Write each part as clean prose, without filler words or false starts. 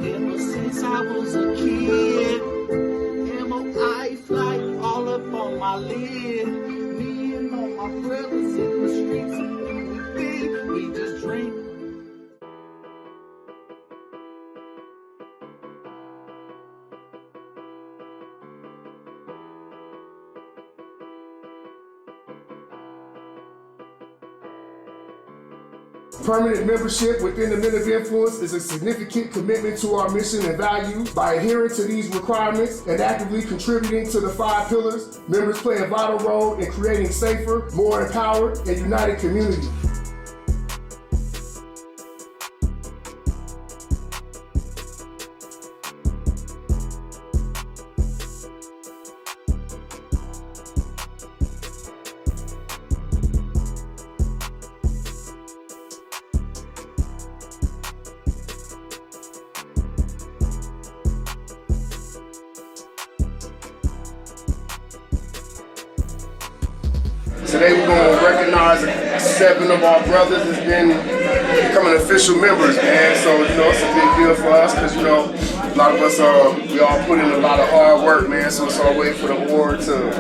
Ever since I was a kid, MOI flight all up on my lid. Me and all my brothers in the streets, we just drink. Permanent membership within the Men of Influence is a significant commitment to our mission and values. By adhering to these requirements and actively contributing to the 5 pillars, members play a vital role in creating safer, more empowered, and united communities. Today we're going to recognize 7 of our brothers as becoming official members, man. So, you know, it's a big deal for us because, you know, a lot of us, we all put in a lot of hard work, man. So it's our way for the award to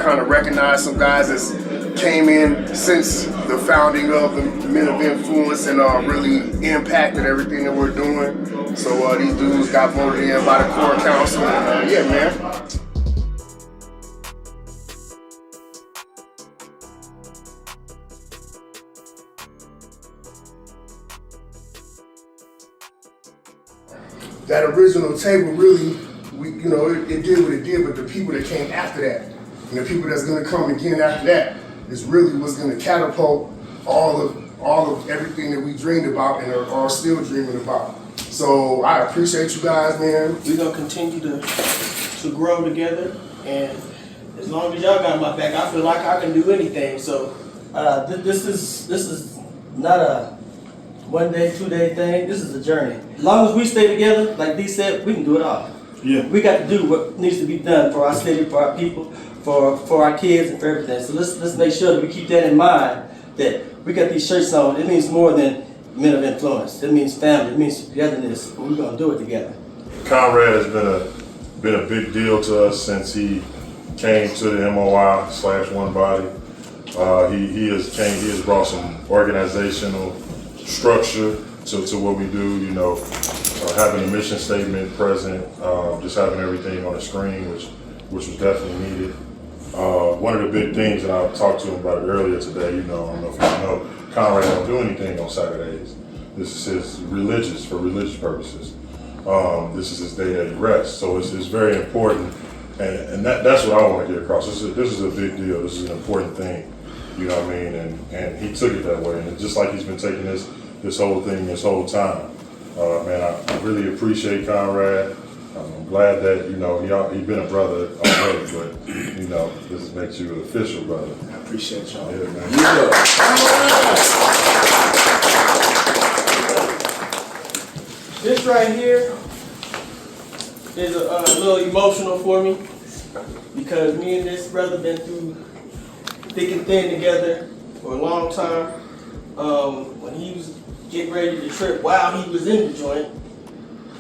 kind of recognize some guys that came in since the founding of the Men of Influence and really impacted everything that we're doing. So these dudes got voted in by the core council. And, yeah, man. That original table really, it did what it did, but the people that came after that, and the people that's gonna come again after that, is really what's gonna catapult all of everything that we dreamed about and are still dreaming about. So I appreciate you guys, man. We're gonna continue to grow together, and as long as y'all got my back, I feel like I can do anything. So this is not a 1 day, 2 day thing. This is a journey. As long as we stay together, like Dee said, we can do it all. Yeah. We got to do what needs to be done for our city, for our people, for our kids, and for everything. So let's make sure that we keep that in mind. That we got these shirts on. It means more than Men of Influence. It means family. It means togetherness. We're gonna do it together. Conrad has been a big deal to us since he came to the MOI/One Body. He has brought some organizational structure to what we do, you know, having a mission statement present, just having everything on the screen, which was definitely needed. One of the big things, and I talked to him about it earlier today, you know, I don't know if you know, Conrad don't do anything on Saturdays. This is for religious purposes. This is his day that he rests, so it's very important, and that's what I want to get across. This is a big deal. This is an important thing, you know what I mean? And he took it that way, and just like he's been taking this whole thing this whole time. Man, I really appreciate Conrad. I'm glad that, you know, he's been a brother already, but, you know, this makes you an official brother. I appreciate y'all. Yeah, man. This right here is a little emotional for me because me and this brother been through thick and thin together for a long time. When he was getting ready to trip while he was in the joint,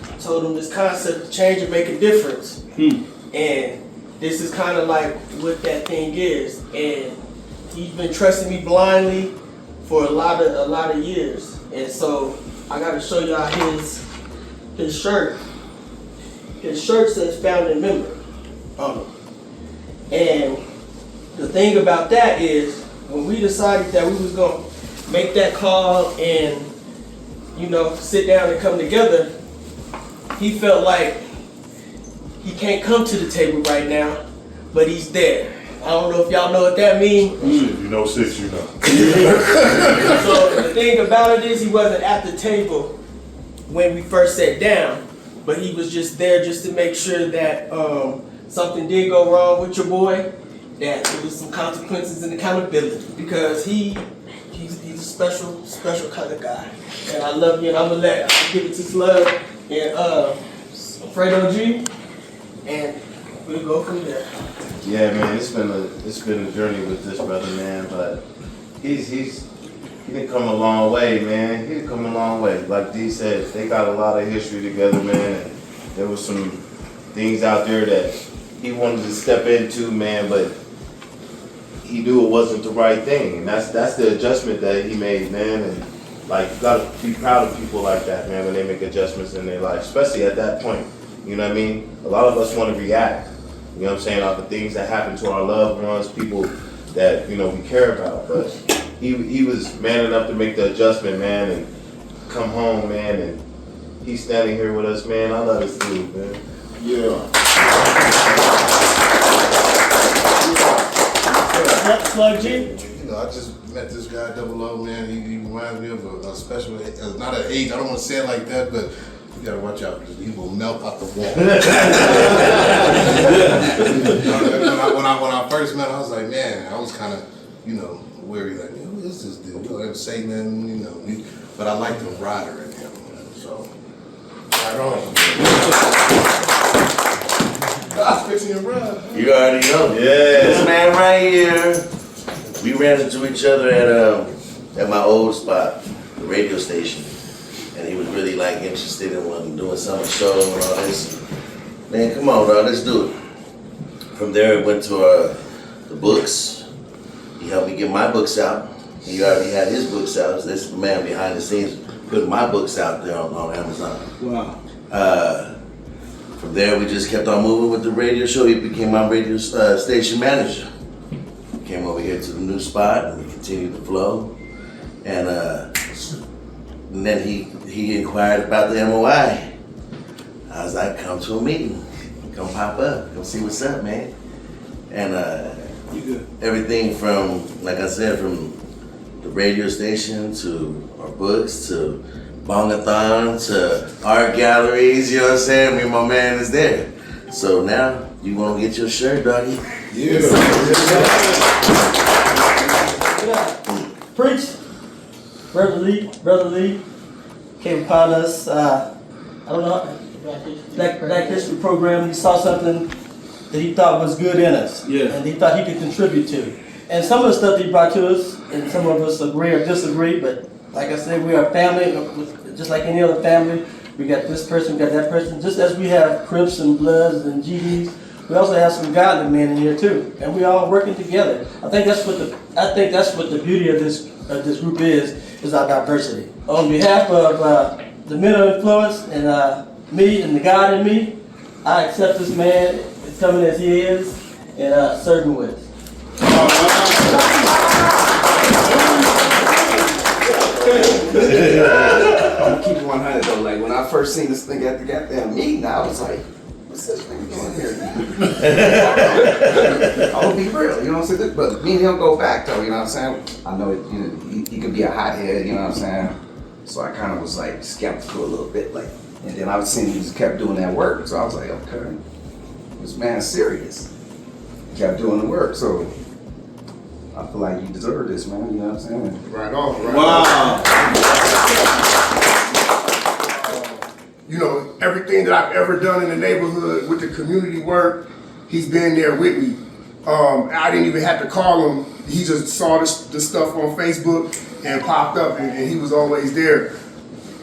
I told him this concept of change and make a difference. And this is kind of like what that thing is. And he's been trusting me blindly for a lot of years. And so I got to show y'all his shirt. His shirt says founding member on it. And the thing about that is when we decided that we was going to make that call and, you know, sit down and come together, he felt like he can't come to the table right now, but he's there. I don't know if y'all know what that means. You know 6, you know. So the thing about it is he wasn't at the table when we first sat down, but he was just there just to make sure that something did go wrong with your boy, that there was some consequences and accountability, because he's a special kind of guy. And I love you, and I'm gonna give it to Slug and Fredo G, and we'll go from there. Yeah, man, it's been a journey with this brother, man. But he's he done come a long way, man. He done come a long way. Like D said, they got a lot of history together, man. And there was some things out there that he wanted to step into, man, but he knew it wasn't the right thing. And that's the adjustment that he made, man. And like, you gotta be proud of people like that, man, when they make adjustments in their life, especially at that point. You know what I mean? A lot of us want to react, you know what I'm saying, off the things that happen to our loved ones, people that, you know, we care about. But he was man enough to make the adjustment, man, and come home, man, and he's standing here with us, man. I love this dude, man. Yeah. Slug G. You know, I just met this guy, Double O, man. He reminds me of a special, not an age, I don't want to say it like that, but you gotta watch out because he will melt out the wall. when I first met him, I was like, man, I was kind of, you know, weary, like, who is this dude? You know, I didn't say nothing, you know, but I liked the rider in him, so. Right on. God's fixing your brother. You already know. Yeah. This man right here, we ran into each other at my old spot, the radio station. And he was really like interested in doing some show and all this. Man, come on, dog, let's do it. From there, it went to the books. He helped me get my books out. He already had his books out. This is the man behind the scenes putting my books out there on Amazon. Wow. From there, we just kept on moving with the radio show. He became my radio station manager. Came over here to the new spot, and we continued to flow. And then he inquired about the MOI. I was like, come to a meeting. Come pop up. Come see what's up, man. And everything from, like I said, from the radio station to our books to Bongathon to art galleries, you know what I'm saying? Me and my man is there. So now, you wanna get your shirt, doggy? Yeah. Preach. Brother Lee came upon us, I don't know, Black History Program. He saw something that he thought was good in us. Yeah. And he thought he could contribute to. And some of the stuff that he brought to us, and some of us agree or disagree, but like I said, we are a family, just like any other family. We got this person, we got that person. Just as we have Crips and Bloods and GDs, we also have some godly men in here too, and we all working together. I think that's what the beauty of this group is our diversity. On behalf of the men of influence and me and the God in me, I accept this man as coming as he is and serving with. I'm gonna keep it 100 though. Like when I first seen this thing at the goddamn meeting, I was like, what's this thing doing here? I'm gonna be real, you know what I'm saying? But me and him go back though, you know what I'm saying? I know, he could be a hothead, you know what I'm saying? So I kind of was like skeptical a little bit, like, and then I was seeing he just kept doing that work, so I was like, okay, this man's serious. He kept doing the work, so I feel like you deserve this, man, you know what I'm saying? Right on, right Wow. You know, everything that I've ever done in the neighborhood with the community work, he's been there with me. I didn't even have to call him. He just saw the stuff on Facebook and popped up, and he was always there.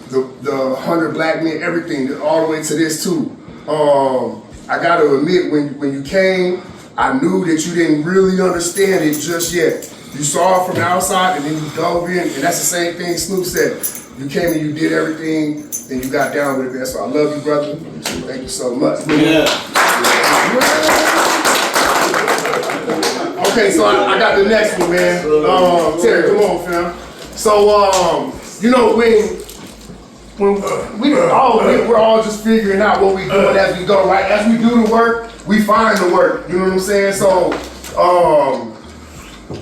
The 100 black men, everything, all the way to this too. I gotta admit, when you came, I knew that you didn't really understand it just yet. You saw it from the outside and then you dove in, and that's the same thing Snoop said. You came and you did everything, and you got down with it, man. So I love you, brother. Thank you so much. Yeah. Okay, so I got the next one, man. Terry, come on, fam. So, you know, we're all just figuring out what we doing as we go, right? As we do the work, we find the work. You know what I'm saying? So,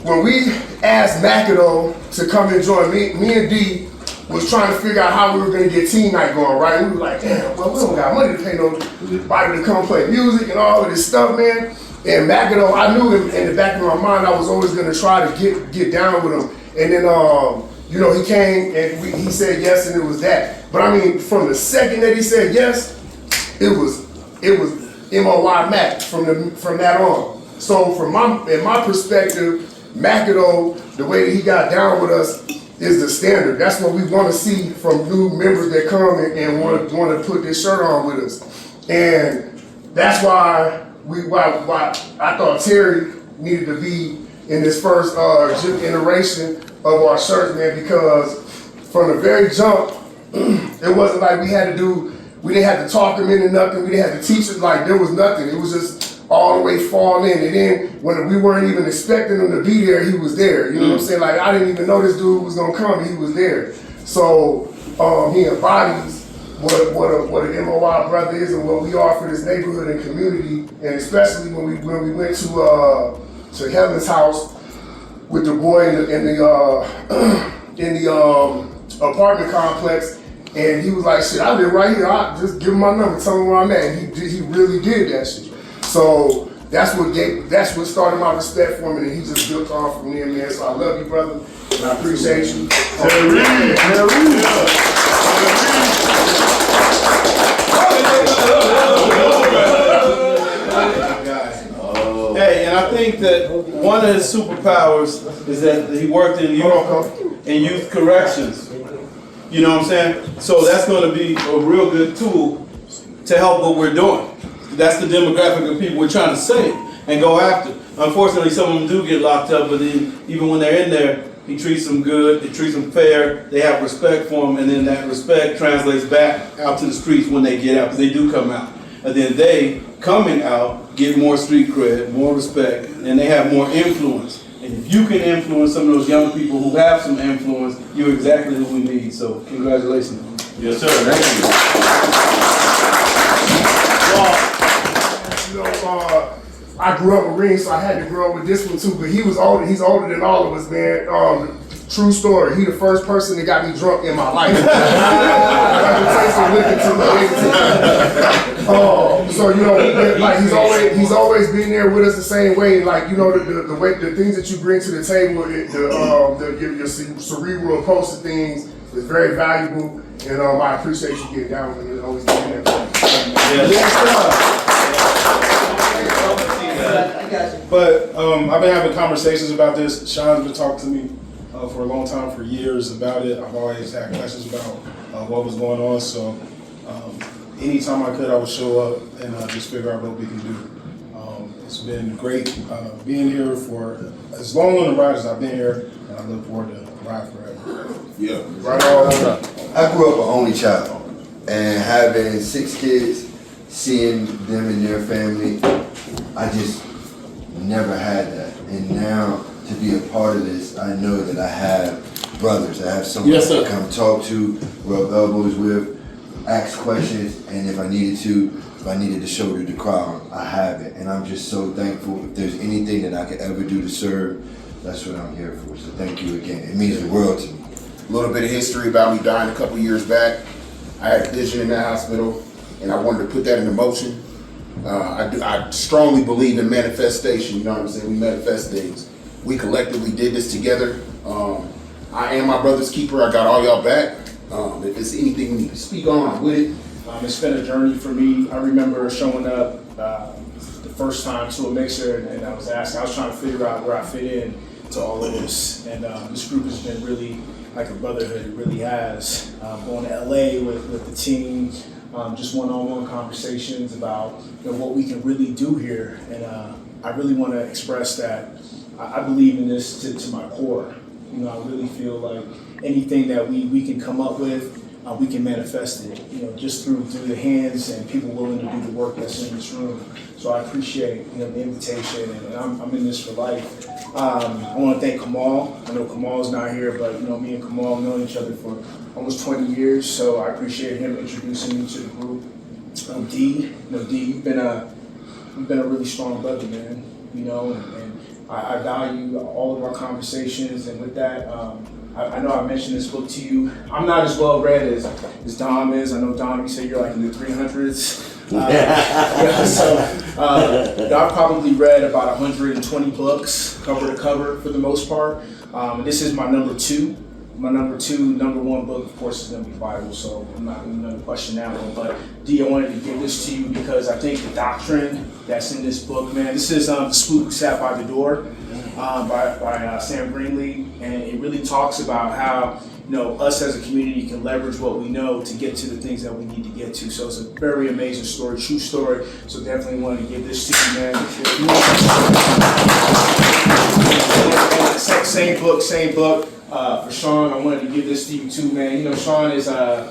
when we asked McAdoo to come and join me and D was trying to figure out how we were gonna get team night going, right? We were like, damn, well, we don't got money to pay nobody to come play music and all of this stuff, man. And McAdoo, I knew him in the back of my mind, I was always gonna try to get down with him. And then, you know, he came and he said yes, and it was that. But I mean, from the second that he said yes, it was MOY Mac from that on. So in my perspective, McAdoo, the way that he got down with us, is the standard. That's what we want to see from new members that come and want to put this shirt on with us. And that's why why I thought Terry needed to be in this first iteration of our shirts, man, because from the very jump, it wasn't like we didn't have to talk him into nothing. We didn't have to teach it, like there was nothing. It was just all the way fall in. And then when we weren't even expecting him to be there, he was there. You know what I'm saying? Like I didn't even know this dude was gonna come, he was there. So he embodies what an MOI brother is and what we are for this neighborhood and community, and especially when we went to Heaven's house with the boy in the apartment complex, and he was like, "Shit, I live right here. I just give him my number, tell him where I'm at." And he really did that shit. So that's what started my respect for him, and he just built on from there, man. So I love you, brother, and I appreciate you. Hey, and I think that one of his superpowers is that he worked in youth corrections. You know what I'm saying? So that's going to be a real good tool to help what we're doing. That's the demographic of people we're trying to save and go after. Unfortunately, some of them do get locked up, but then even when they're in there, he treats them good, he treats them fair, they have respect for him, and then that respect translates back out to the streets when they get out, because they do come out. And then they, coming out, get more street cred, more respect, and they have more influence. And if you can influence some of those young people who have some influence, you're exactly who we need. So congratulations. Yes, sir. Thank You you. know, I grew up Marine, so I had to grow up with this one too. But he's older than all of us, man. True story. He the first person that got me drunk in my life. So you know, like he's always been there with us the same way. Like you know, the things that you bring to the table, your cerebral approach to things is very valuable. And I appreciate you getting down with it. Always being there. But I've been having conversations about this. Sean's been talking to me for a long time, for years about it. I've always had questions about what was going on. So anytime I could, I would show up and just figure out what we can do. It's been great being here for as long on the ride as I've been here, and I look forward to ride forever. Yeah, right on. I grew up an only child, and having 6 kids, seeing them and their family, I just never had that. And now to be a part of this, I know that I have brothers. I have someone to come talk to, rub elbows with, ask questions, and if I needed to shoulder the crowd, I have it. And I'm just so thankful. If there's anything that I could ever do to serve, that's what I'm here for. So thank you again. It means the world to me. A little bit of history about me dying a couple years back. I had a vision in that hospital, and I wanted to put that into motion. I strongly believe in manifestation. You know what I'm saying? We manifest things. We collectively did this together. I am my brother's keeper. I got all y'all back. If there's anything we need to speak on, I'm with it. It's been a journey for me. I remember showing up the first time to a mixer, and I was trying to figure out where I fit in to all of this. And this group has been really like a brotherhood. It really has. Going to LA with the team, just one-on-one conversations about what we can really do here. And I really want to express that I believe in this to my core. I really feel like anything that we can come up with, we can manifest it, just through the hands and people willing to do the work that's in this room. So I appreciate, the invitation, and I'm in this for life. I want to thank Kamal. I know Kamal's not here, but me and Kamal have known each other for almost 20 years, so I appreciate him introducing me to the group. D, you've been a really strong brother, man, and I value all of our conversations, and with that, I know I mentioned this book to you. I'm not as well read as Dom is. I know Dom, you said you're like in the 300s. I've probably read about 120 books, cover to cover for the most part. This is my number 2. My number 1 book, of course, is going to be the Bible, so I'm not going to question that one. But D, I wanted to give this to you because I think the doctrine that's in this book, man, this is The Spook Who Sat by the Door. by Sam Greenlee, and it really talks about how us as a community can leverage what we know to get to the things that we need to get to. So it's a very amazing story, true story. So definitely wanted to give this to you, man. Same book. For Sean, I wanted to give this to you too, man. Sean is I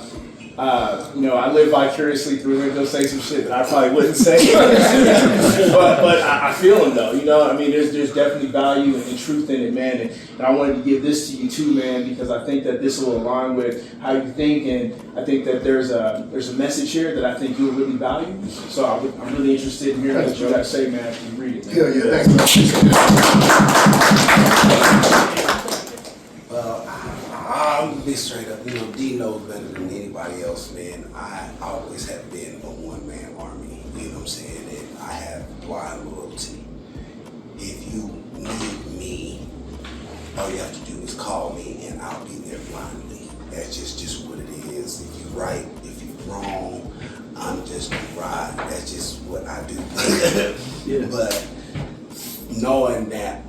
live vicariously through him. He'll say some shit that I probably wouldn't say, but I feel him though. There's definitely value and truth in it, man. And I wanted to give this to you too, man, because I think that this will align with how you think, and I think that there's a message here that I think you'll really value. So I'm really interested in hearing what you got to say, man, after you read it. Man. Hell yeah, thanks, Well, I'm gonna be straight up. D knows better than anybody else, man. I always have been a one-man army. You know what I'm saying? And I have blind loyalty. If you need me, all you have to do is call me, and I'll be there blindly. That's just what it is. If you're right, if you're wrong, I'm just gonna ride. That's just what I do. Yeah. But knowing that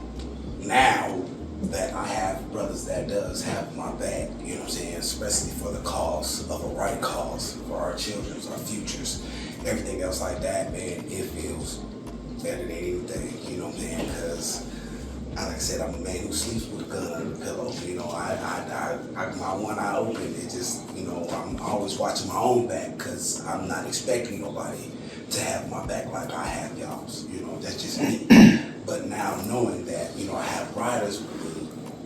now, that I have brothers that does have my back, you know what I'm saying, especially for the cause of a right cause, for our children's, our futures, everything else like that, man, it feels better than anything, you know what I'm saying, because, like I said, I'm a man who sleeps with a gun under the pillow, I my one eye open, it just, I'm always watching my own back, because I'm not expecting nobody to have my back like I have y'all's, that's just me. But now knowing that, I have riders with me,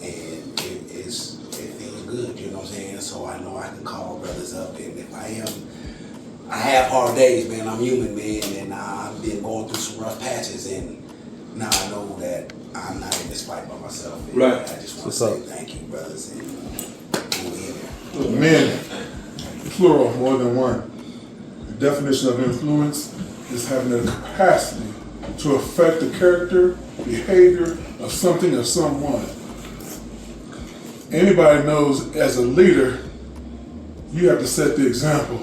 and it feels good, you know what I'm saying? So I know I can call brothers up, and if I have hard days, man, I'm human, man, and I've been going through some rough patches, and now I know that I'm not in this fight by myself. And right. I just want to say thank you, brothers, and we'll be in there. Men, plural, more than one. The definition of influence is having the capacity to affect the character, behavior of something or someone. Anybody knows as a leader, you have to set the example.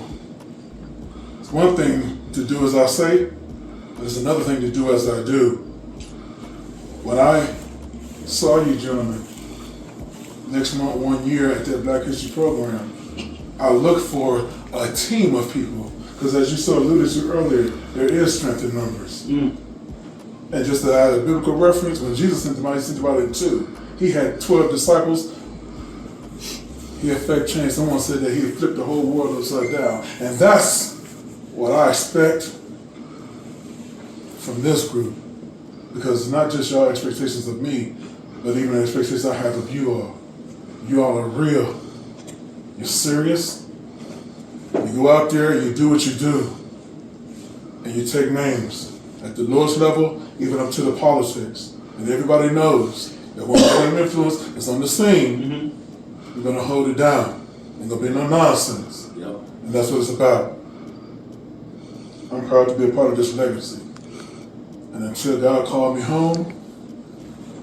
It's one thing to do as I say, but it's another thing to do as I do. When I saw you gentlemen next month, 1 year at that Black History program, I looked for a team of people, because as you so alluded to earlier, there is strength in numbers. And just to add a biblical reference, when Jesus sent them out, he sent them out in 2. He had 12 disciples. He affect change. Someone said that he had flipped the whole world upside down. And that's what I expect from this group. Because it's not just your expectations of me, but even the expectations I have of you all. You all are real. You're serious. You go out there and you do what you do. And you take names. At the lowest level, even up to the politics. And everybody knows that when one influence is on the scene, we're going to hold it down. Ain't going to be no nonsense. Yep. And that's what it's about. I'm proud to be a part of this legacy. And until God called me home,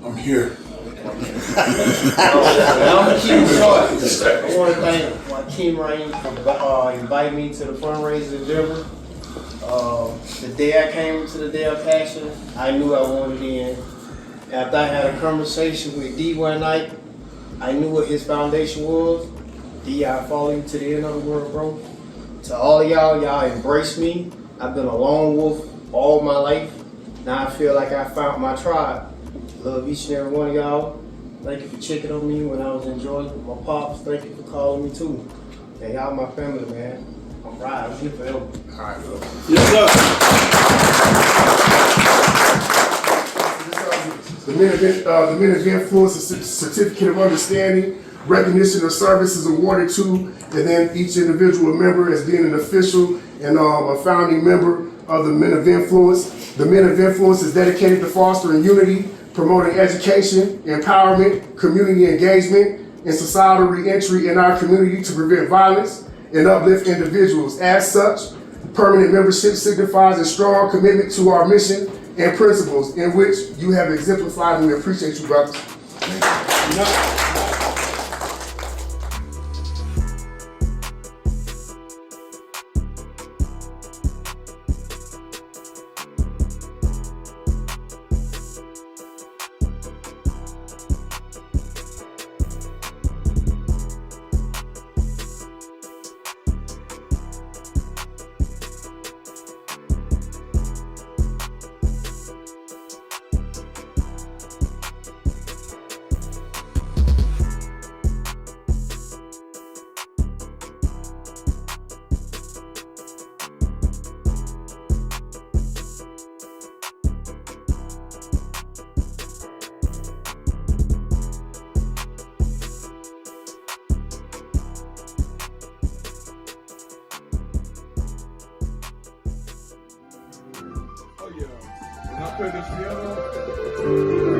I'm here. I'm going to keep it short. I want to thank Joaquin Rain for inviting me to the fundraiser in Denver. The day I came to the Day of Passion, I knew I wanted in. After I had a conversation with D one night, I knew what his foundation was. D, I follow you to the end of the world, bro. To all of y'all embrace me. I've been a lone wolf all my life. Now I feel like I found my tribe. Love each and every one of y'all. Thank you for checking on me when I was in Georgia. My pops, thank you for calling me too. And y'all my family, man. I'm riding. I'm here forever. All right, bro. Yes, The Men of Influence Certificate of Understanding, recognition of service is awarded to, and then each individual member as being an official and a founding member of the Men of Influence. The Men of Influence is dedicated to fostering unity, promoting education, empowerment, community engagement, and societal reentry in our community to prevent violence and uplift individuals. As such, permanent membership signifies a strong commitment to our mission and principles in which you have exemplified, and we appreciate you, brothers. finish, you know?